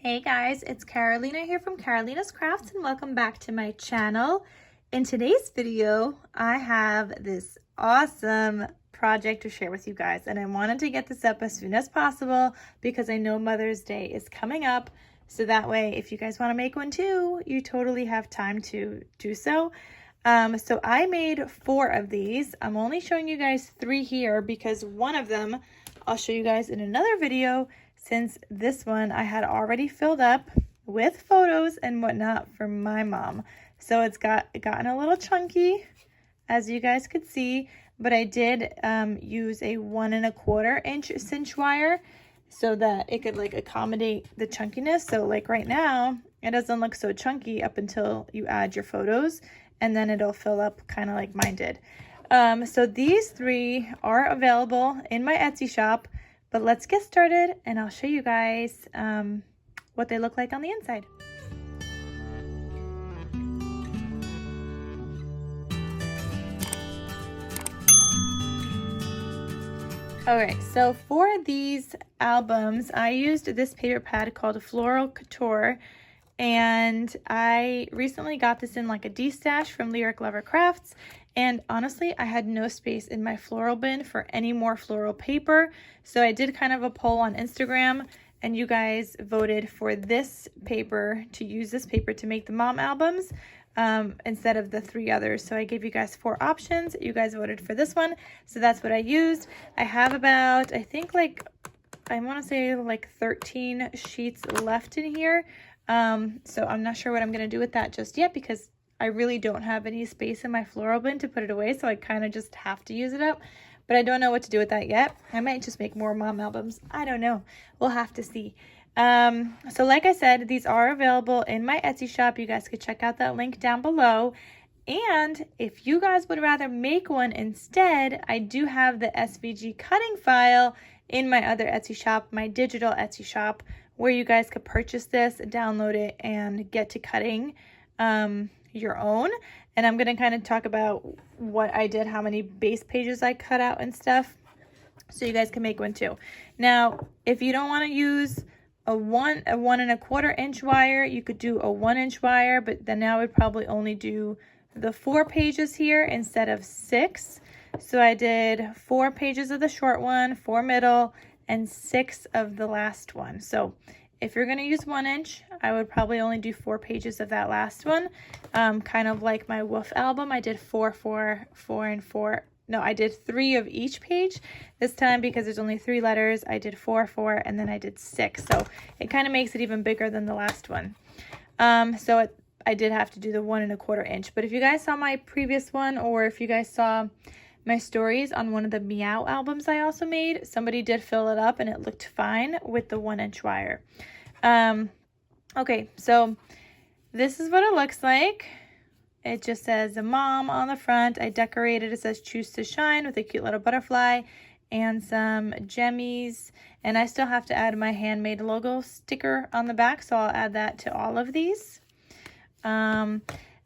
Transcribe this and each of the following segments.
Hey guys, it's Carolina here from KarolinasKrafts and welcome back to my channel. In today's video, I have this awesome project to share with you guys, and I wanted to get this up as soon as possible because I know Mother's Day is coming up. So that way, if you guys want to make one too, you totally have time to do so. So I made 4 of these. I'm only showing you guys 3 here because one of them I'll show you guys in another video, since this one I had already filled up with photos and whatnot for my mom. So it's gotten a little chunky, as you guys could see, but I did use a 1 1/4 inch cinch wire so that it could like accommodate the chunkiness. So like right now, it doesn't look so chunky up until you add your photos, and then it'll fill up kind of like mine did. So these 3 are available in my Etsy shop, but let's get started and I'll show you guys what they look like on the inside. Alright, so for these albums, I used this paper pad called Floral Couture, and I recently got this in like a D-stash from Lyric Lover Crafts, and honestly, I had no space in my floral bin for any more floral paper, so I did kind of a poll on Instagram, and you guys voted for this paper, to use this paper to make the mom albums instead of the 3 others. So I gave you guys 4 options. You guys voted for this one, so that's what I used. I have about, I think like, I want to say like 13 sheets left in here. So I'm not sure what I'm going to do with that just yet because I really don't have any space in my floral bin to put it away, so I kind of just have to use it up. But I don't know what to do with that yet. I might just make more mom albums. I don't know. We'll have to see. So like I said, these are available in my Etsy shop. You guys could check out that link down below. And if you guys would rather make one instead, I do have the SVG cutting file in my other Etsy shop, my digital Etsy shop, where you guys could purchase this, download it, and get to cutting your own. And I'm going to kind of talk about what I did, how many base pages I cut out and stuff, so you guys can make one too. Now, if you don't want to use a 1 1/4 inch wire, you could do a 1 inch wire, but then I would probably only do the 4 pages here instead of 6. So I did 4 pages of the short one, 4 middle, and 6 of the last one. So if you're going to use 1 inch, I would probably only do 4 pages of that last one. Kind of like my Woof album, I did 4, 4, 4, and 4. No, I did 3 of each page this time because there's only 3 letters. I did 4, 4, and then I did 6. So it kind of makes it even bigger than the last one. I did have to do the 1 1/4 inch. But if you guys saw my previous one, or if you guys saw my stories on one of the Meow albums I also made, somebody did fill it up and it looked fine with the 1 inch wire. Okay, so this is what it looks like. It just says a mom on the front. I decorated, it says choose to shine with a cute little butterfly and some gemmies. And I still have to add my handmade logo sticker on the back, so I'll add that to all of these.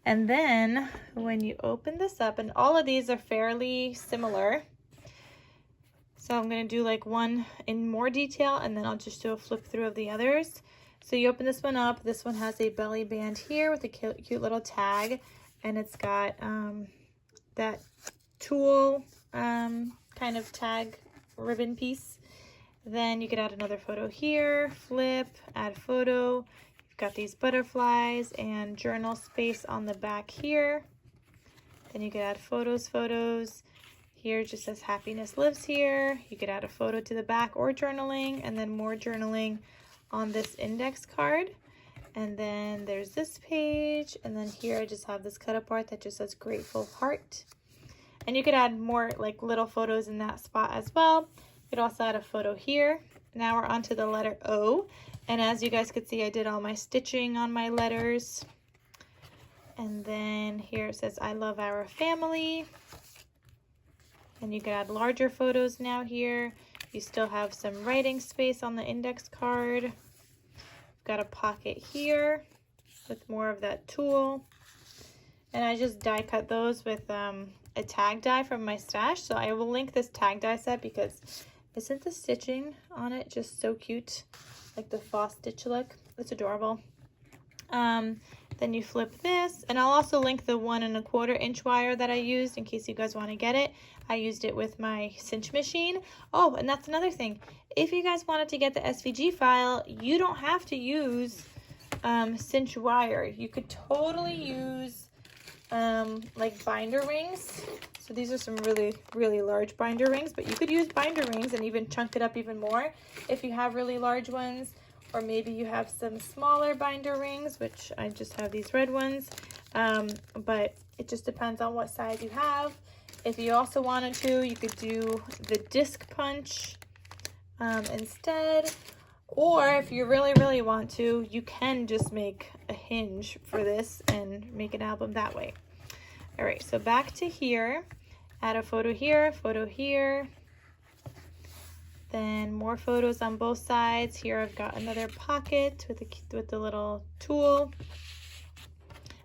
And then when you open this up, and all of these are fairly similar. So I'm going to do like one in more detail, and then I'll just do a flip through of the others. So you open this one up. This one has a belly band here with a cute little tag. And it's got that tulle kind of tag ribbon piece. Then you could add another photo here, flip, add photo. You've got these butterflies and journal space on the back here. Then you could add photos. Here it just says happiness lives here. You could add a photo to the back or journaling, and then more journaling on this index card. And then there's this page, and then here I just have this cut apart that just says grateful heart. And you could add more like little photos in that spot as well. You could also add a photo here. Now we're on to the letter O, and as you guys could see, I did all my stitching on my letters. And then here it says I love our family. And you could add larger photos now here. You still have some writing space on the index card. Got a pocket here with more of that tulle, and I just die cut those with a tag die from my stash. So I will link this tag die set because isn't the stitching on it just so cute, like the fall stitch look? It's adorable. Then you flip this, and I'll also link the 1 1/4 inch wire that I used in case you guys want to get it. I used it with my cinch machine. Oh, and that's another thing. If you guys wanted to get the SVG file, you don't have to use cinch wire. You could totally use like binder rings. So these are some really large binder rings, but you could use binder rings and even chunk it up even more if you have really large ones. Or maybe you have some smaller binder rings, which I just have these red ones. But it just depends on what size you have. If you also wanted to, you could do the disc punch instead. Or if you really want to, you can just make a hinge for this and make an album that way. All right, so back to here. Add a photo here, then more photos on both sides. Here I've got another pocket with the little tool.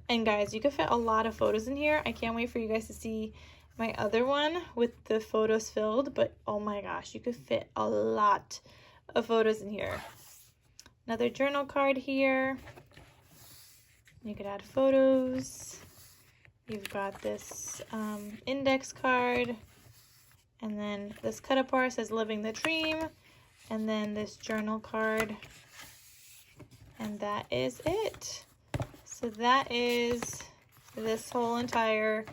And guys, you can fit a lot of photos in here. I can't wait for you guys to see my other one with the photos filled, but oh my gosh, you could fit a lot of photos in here. Another journal card here. You could add photos. You've got this index card. And then this cut apart says living the dream. And then this journal card. And that is it. So that is this whole entire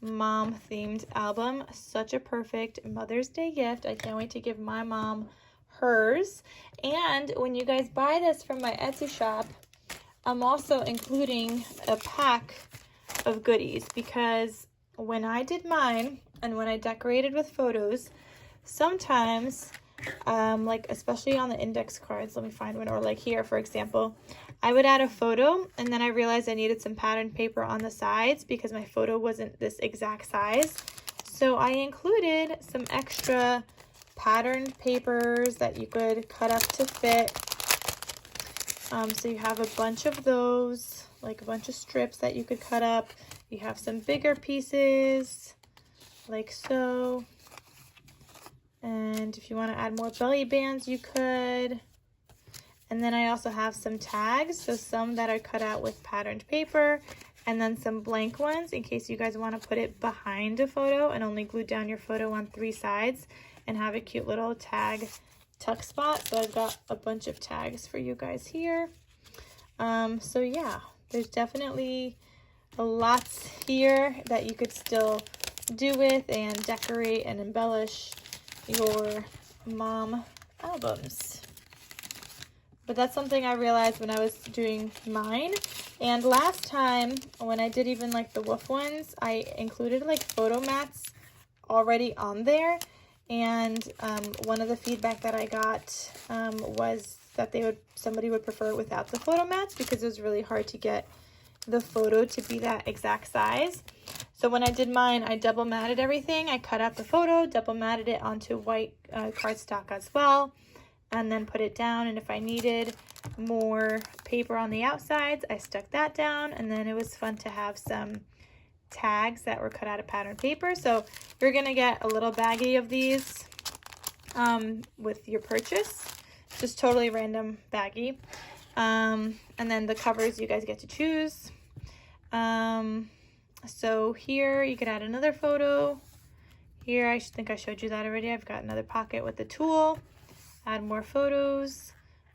mom themed album. Such a perfect Mother's Day gift. I can't wait to give my mom hers. And when you guys buy this from my Etsy shop, I'm also including a pack of goodies, because when I did mine and when I decorated with photos, sometimes like especially on the index cards, let me find one, or like here for example, I would add a photo and then I realized I needed some patterned paper on the sides because my photo wasn't this exact size. So I included some extra patterned papers that you could cut up to fit. So you have a bunch of those, like a bunch of strips that you could cut up. You have some bigger pieces, like so. And if you want to add more belly bands, you could. And then I also have some tags, so some that are cut out with patterned paper, and then some blank ones in case you guys want to put it behind a photo and only glue down your photo on 3 sides and have a cute little tag tuck spot. So I've got a bunch of tags for you guys here. So yeah, there's definitely a lot here that you could still do with and decorate and embellish your mom albums. But that's something I realized when I was doing mine. And last time when I did even like the wolf ones, I included like photo mats already on there. And one of the feedback that I got was that somebody would prefer it without the photo mats because it was really hard to get the photo to be that exact size. So when I did mine, I double matted everything. I cut out the photo, double matted it onto white cardstock as well, and then put it down. And if I needed more paper on the outsides, I stuck that down. And then it was fun to have some tags that were cut out of patterned paper. So you're gonna get a little baggie of these with your purchase, just totally random baggie. And then the covers you guys get to choose. So here you could add another photo. Here I think I showed you that already. I've got another pocket with the tool. Add more photos.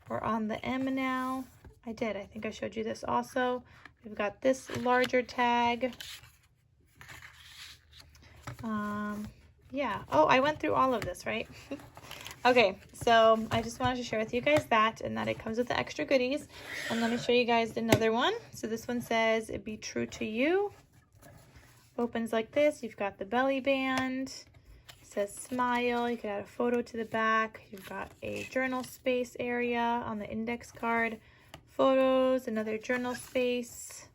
We're on the M now. I think I showed you this also. We've got this larger tag. Yeah. Oh, I went through all of this, right? Okay, so I just wanted to share with you guys that, and that it comes with the extra goodies. And let me show you guys another one. So this one says, "Be true to you." Opens like this. You've got the belly band. It says smile. You could add a photo to the back. You've got a journal space area on the index card. Photos, another journal space.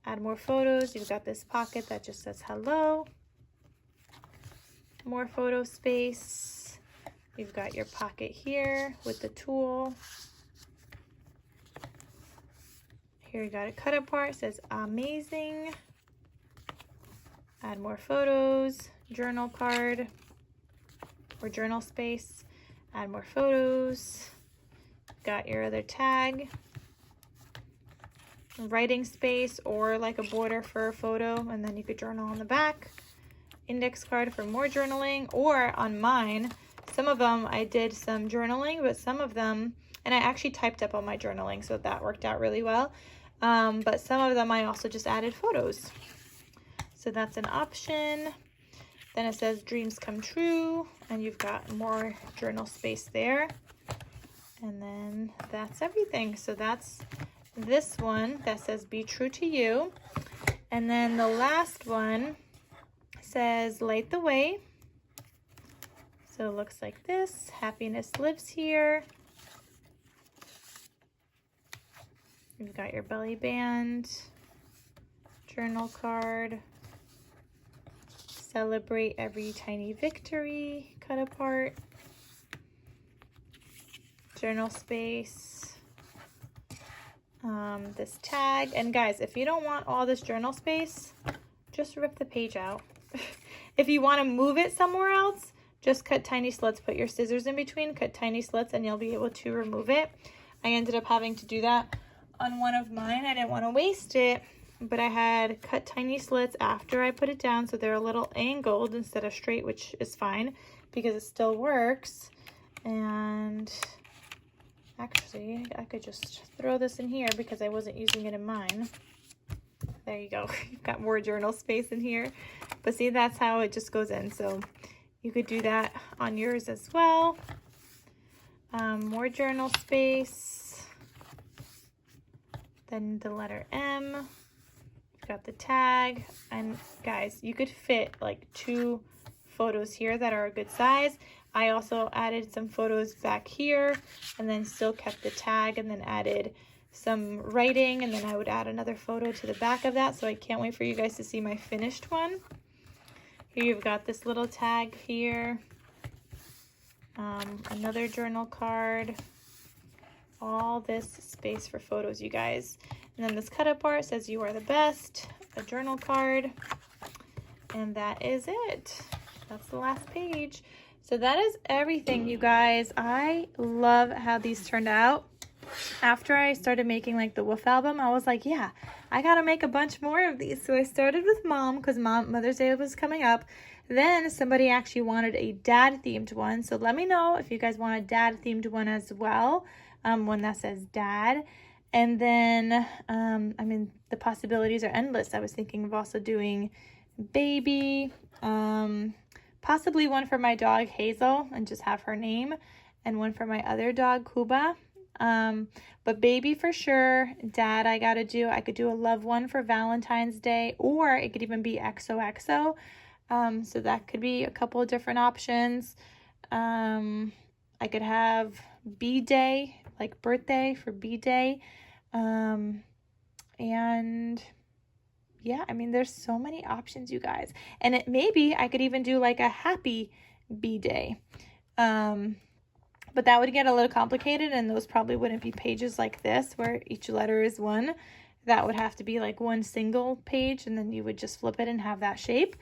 Add more photos. You've got this pocket that just says hello. More photo space. You've got your pocket here with the tool. Here you got a cut apart. It says amazing. Add more photos. Journal card or journal space. Add more photos. Got your other tag. writing space or like a border for a photo, and then you could journal on the back. Index card for more journaling, or on mine, some of them I did some journaling, but some of them, and I actually typed up all my journaling, so that worked out really well. But some of them I also just added photos. So that's an option. Then it says dreams come true, and you've got more journal space there. And then that's everything. So that's this one that says be true to you. And then the last one says light the way. So it looks like this. Happiness lives here. You've got your belly band, journal card, celebrate every tiny victory, cut apart, journal space, this tag. And guys, if you don't want all this journal space, just rip the page out. If you want to move it somewhere else, just cut tiny slits, put your scissors in between, cut tiny slits, and you'll be able to remove it. I ended up having to do that on one of mine. I didn't want to waste it, but I had cut tiny slits after I put it down, so they're a little angled instead of straight, which is fine because it still works. And actually, I could just throw this in here because I wasn't using it in mine. There you go. You've got more journal space in here. But see, that's how it just goes in. So you could do that on yours as well. More journal space. Then the letter M. You've got the tag. And guys, you could fit like 2 photos here that are a good size. I also added some photos back here and then still kept the tag, and then added some writing, and then I would add another photo to the back of that. So I can't wait for you guys to see my finished one. Here you've got this little tag here, another journal card, all this space for photos, you guys. And then this cut apart says you are the best, a journal card, and that is it. That's the last page. So that is everything, you guys. I love how these turned out. After I started making like the wolf album, I was like, yeah, I gotta make a bunch more of these. So I started with mom because Mother's Day was coming up. Then somebody actually wanted a dad themed one. So let me know if you guys want a dad themed one as well. One that says dad. And then, I mean, the possibilities are endless. I was thinking of also doing baby, possibly one for my dog Hazel and just have her name, and one for my other dog Kuba. But baby for sure. Dad, I could do a love one for Valentine's Day, or it could even be XOXO. So that could be a couple of different options. I could have B-Day, like birthday for B-Day. And yeah, I mean, there's so many options, you guys. And maybe I could even do like a happy B-Day. But that would get a little complicated, and those probably wouldn't be pages like this where each letter is one. That would have to be like one single page, and then you would just flip it and have that shape.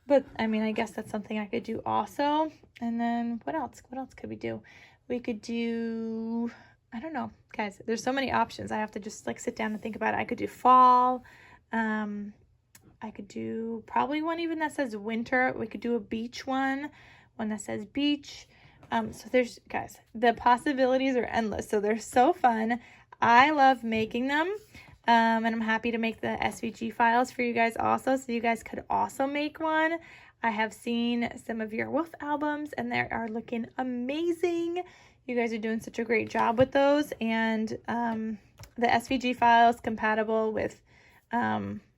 But I mean, I guess that's something I could do also. And then what else? What else could we do? We could do, I don't know, guys, there's so many options. I have to just like sit down and think about it. I could do fall. I could do probably one even that says winter. We could do a beach one that says beach. So there's, guys, the possibilities are endless. So they're so fun. I love making them. And I'm happy to make the SVG files for you guys also, so you guys could also make one. I have seen some of your wolf albums, and they are looking amazing. You guys are doing such a great job with those. And the SVG file is compatible with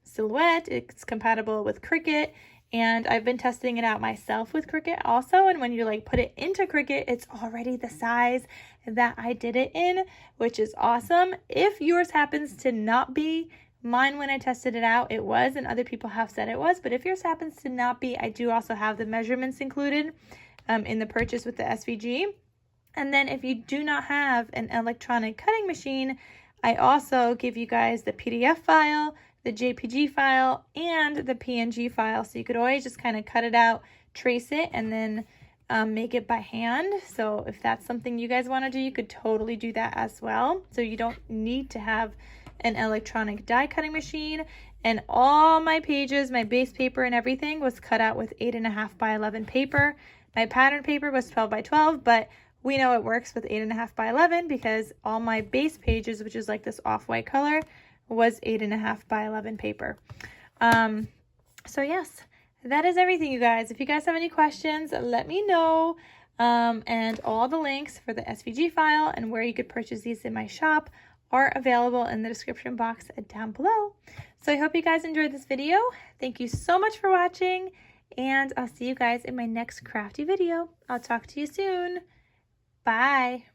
Silhouette. It's compatible with Cricut. And I've been testing it out myself with Cricut also. And when you like put it into Cricut, it's already the size that I did it in, which is awesome. If yours happens to not be, mine when I tested it out, it was, and other people have said it was. But if yours happens to not be, I do also have the measurements included in the purchase with the SVG. And then if you do not have an electronic cutting machine, I also give you guys the PDF file, the JPG file, and the PNG file. So you could always just kind of cut it out, trace it, and then make it by hand. So if that's something you guys want to do, you could totally do that as well. So you don't need to have an electronic die cutting machine. And all my pages, my base paper and everything was cut out with 8.5 by 11 paper. My pattern paper was 12 by 12, but we know it works with 8.5 by 11 because all my base pages, which is like this off-white color, was 8.5 by 11 paper. So yes, that is everything, you guys. If you guys have any questions, let me know. And all the links for the SVG file and where you could purchase these in my shop are available in the description box down below. So I hope you guys enjoyed this video. Thank you so much for watching, and I'll see you guys in my next crafty video. I'll talk to you soon. Bye.